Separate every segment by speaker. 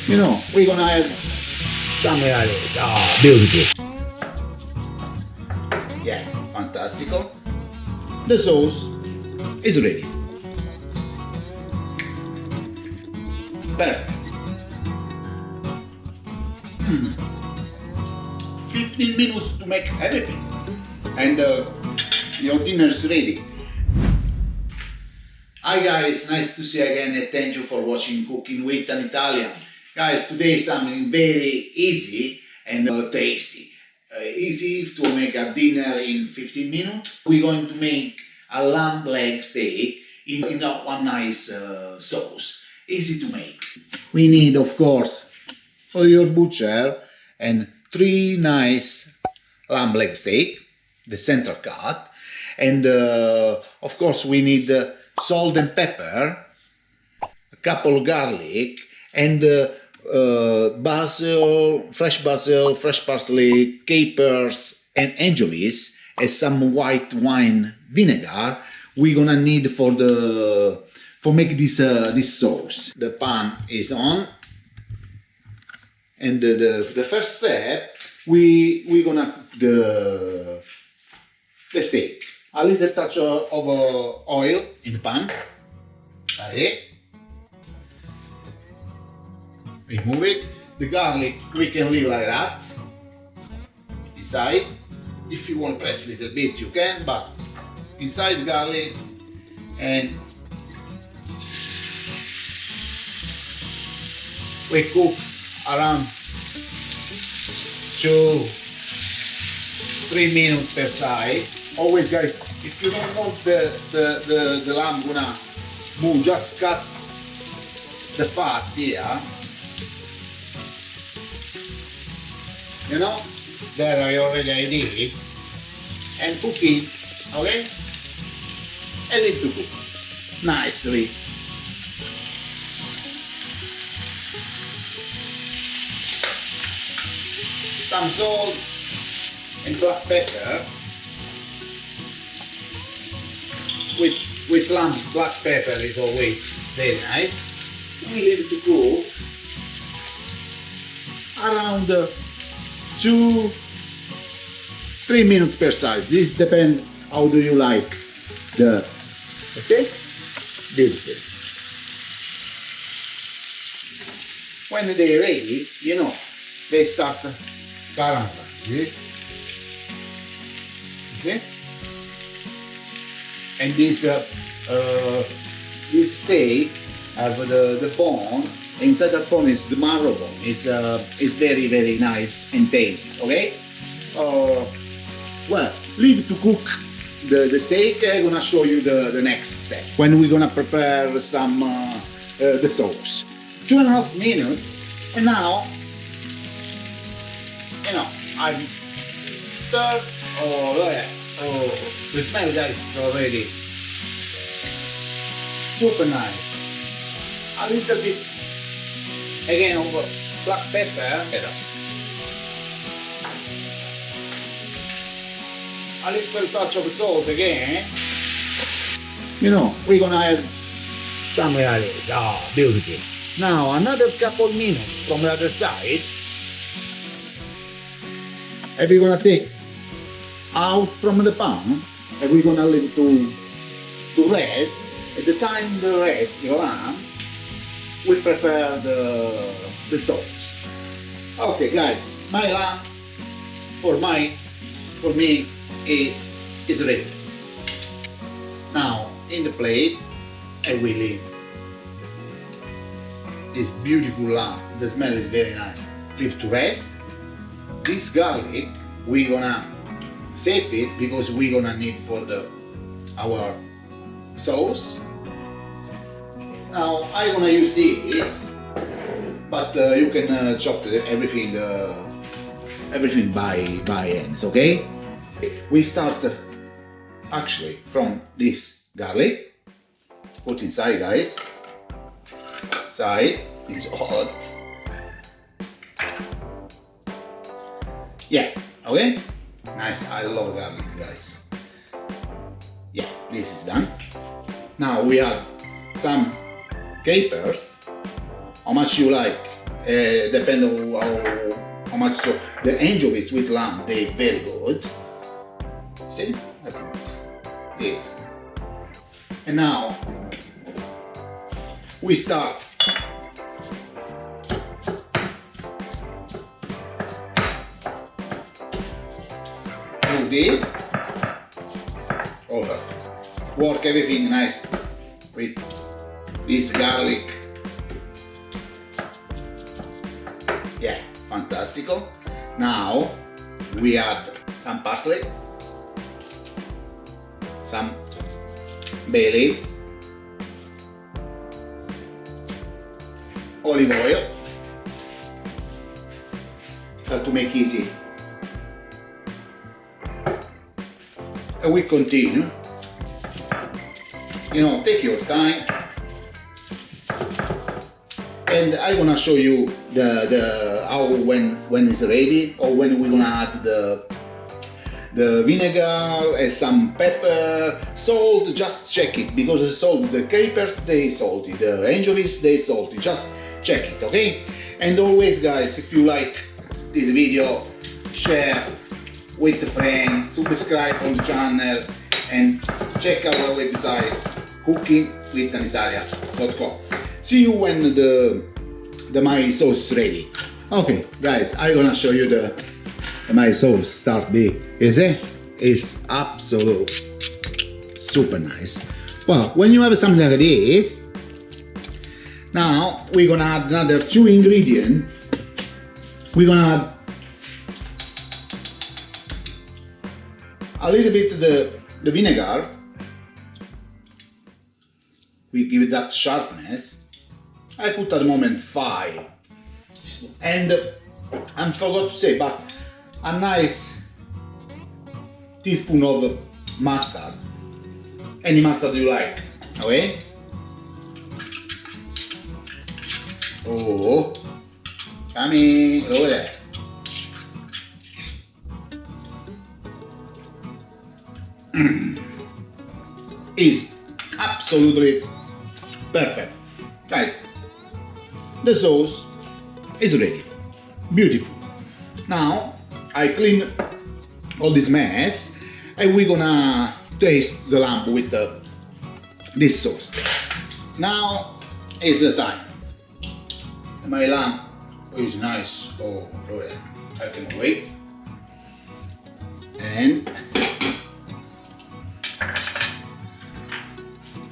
Speaker 1: You know, we're gonna add some reality. Ah, beautiful. Yeah, fantastico. The sauce is ready. Perfect. 15 minutes to make everything. And your dinner is ready. Hi guys, nice to see you again and thank you for watching Cooking with an Italian. Guys, today is something very easy and tasty. Easy to make a dinner in 15 minutes. We're going to make a lamb leg steak in one nice sauce. Easy to make. We need, of course, for your butcher and 3 nice lamb leg steak, the central cut, and of course we need salt and pepper, a couple of garlic, and basil, fresh parsley, capers, and anchovies, and some white wine vinegar. We're gonna need for make this sauce. The pan is on, and the first step we're gonna cook the steak. A little touch of oil in the pan, like this. Remove it. The garlic we can leave like that inside. If you want to press a little bit, you can, but inside garlic, and we cook around 2-3 minutes per side. Always, guys, if you don't want the lamb gonna move, just cut the fat here. You know, there I already did it, and cook it, okay? And leave to cook nicely. Some salt and black pepper. With lamb, black pepper is always very nice. We leave it to cook around 2-3 minutes per size. This depends how do you like the, okay? Beautiful. When they're ready, you know, they start caramelizing. See? And this steak have the bone. Inside the bone is the marrow bone. It's very, very nice and taste. Okay. Well, leave it to cook the steak. I'm gonna show you the next step when we're gonna prepare some the sauce. 2.5 minutes, and now you know I'm stir. Oh, look at that. Oh, the smell, guys, is already super nice. A little bit again of black pepper. A little touch of salt again. You know, we're gonna add some reality. Ah, beautiful. Now another couple minutes from the other side. And we're gonna take out from the pan, and we're gonna leave it to rest. At the time the rest your lamb, we prepare the sauce. Okay, guys, my lamb for me is ready. Now in the plate, I will leave this beautiful lamb. The smell is very nice. Leave to rest. This garlic we're gonna save it because we're gonna need for our sauce. Now I'm gonna use this, but you can chop everything by hands. Okay? We start actually from this garlic. Put inside, guys. Side is hot. Yeah. Okay. Nice, I love garlic, guys. Yeah, this is done. Now we add some capers, how much you like, depend on how much. So the anchovies with lamb, they very good. See? I put this. And now we start. Do this. Over. Work everything nice with this garlic. Yeah, fantastico. Now we add some parsley, some bay leaves, olive oil, to make easy. And we continue. You know, take your time. And I'm gonna show you the how when it's ready, or when we're gonna add the vinegar and some pepper, salt. Just check it, because the salt, the capers they salty, the anchovies they salty. Just check it, okay? And always, guys, if you like this video, share with a friend, subscribe on the channel, and check our website cookingwithanitalian.com. See you when the my sauce is ready. Okay, guys, I'm gonna show you the my sauce start big. You see? It's absolute super nice. Well, when you have something like this, now we're gonna add another 2 ingredients. We're gonna add a little bit the vinegar. We give it that sharpness. I put at the moment 5. And I forgot to say, but a nice teaspoon of mustard. Any mustard you like, okay? Oh, yummy, over there. Is absolutely perfect. Guys, the sauce is ready. Beautiful. Now I clean all this mess, and we're gonna taste the lamb with this sauce. Now is the time. My lamb is nice. Oh, I cannot wait. And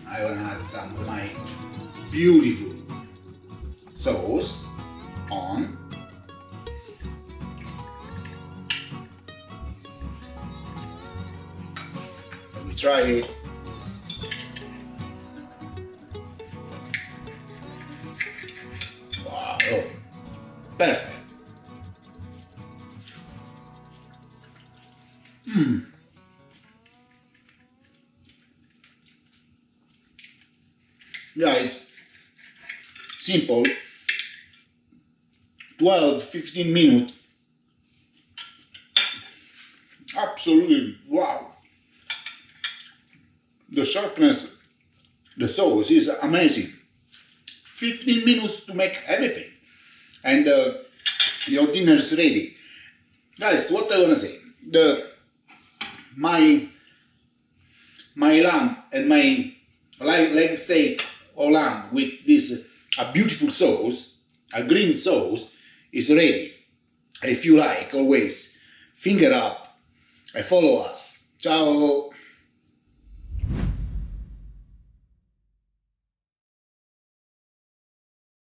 Speaker 1: I want to add some of my beautiful sauce on. Let me try it. Wow, perfect. Guys, simple, 12-15 minutes, absolutely wow. The sharpness, the sauce is amazing. 15 minutes to make everything, and your dinner is ready. Guys, what I wanna say, my lamb and my leg steak or lamb with this a beautiful sauce, a green sauce, is ready. If you like, always finger up and follow us. Ciao.